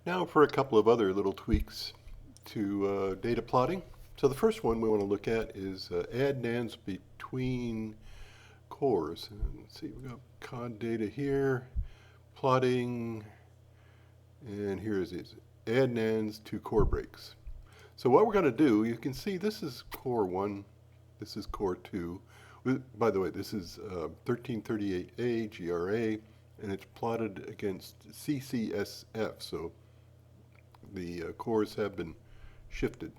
Now for a couple of other little tweaks to data plotting. So the first one we want to look at is add Nans between cores. And let's see, we've got COD data here, plotting, and here is add Nans to core breaks. So what we're going to do, you can see this is core 1, this is core 2. By the way, this is 1338A GRA, and it's plotted against CCSF, so the cores have been shifted.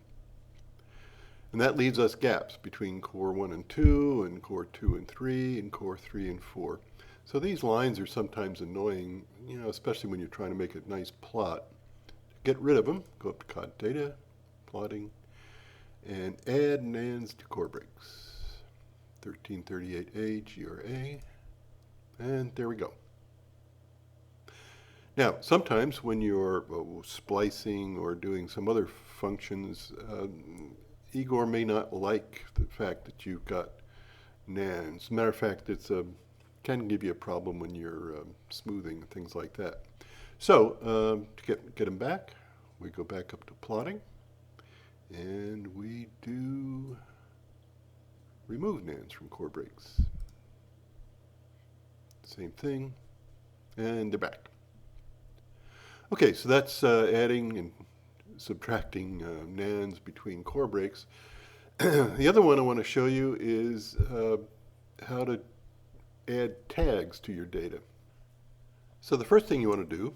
And that leaves us gaps between core 1 and 2, and core 2 and 3, and core 3 and 4. So these lines are sometimes annoying, especially when you're trying to make a nice plot. To get rid of them, go up to COD data, plotting, and add Nans to core breaks. 1338A GRA, and there we go. Now, sometimes when you're splicing or doing some other functions, IGOR may not like the fact that you've got Nans. As a matter of fact, it can give you a problem when you're smoothing and things like that. So to get them back, we go back up to plotting, and we do remove Nans from core breaks. Same thing, and they're back. Okay, so that's adding and subtracting Nans between core breaks. The other one I want to show you is how to add tags to your data. So the first thing you want to do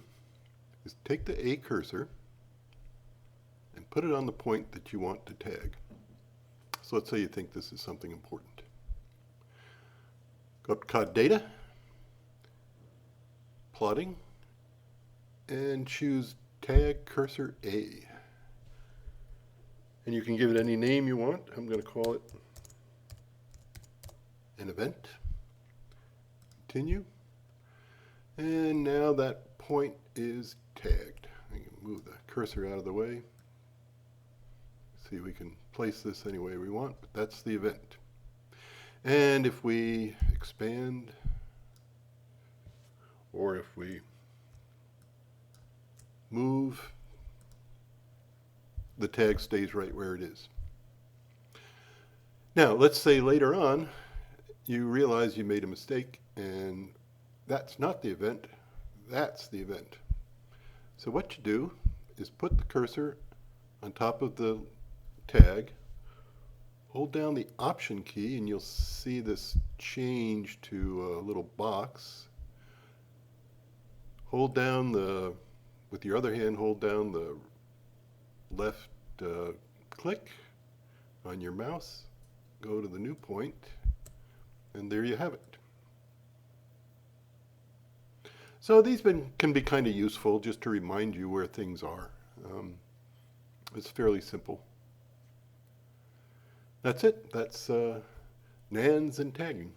is take the A cursor and put it on the point that you want to tag. So let's say you think this is something important. Go up to COD data, plotting, and choose tag cursor A. And you can give it any name you want. I'm going to call it an event. Continue. And now that point is tagged. I can move the cursor out of the way. See, we can place this any way we want, but that's the event. And if we expand, or if we move, the tag stays right where it is. Now, let's say later on, you realize you made a mistake, and that's not the event, that's the event. So what you do is put the cursor on top of the tag, hold down the Option key, and you'll see this change to a little box. Hold down with your other hand, hold down the left click on your mouse, go to the new point, and there you have it. So these can be kind of useful just to remind you where things are. It's fairly simple. That's it. That's Nans and tagging.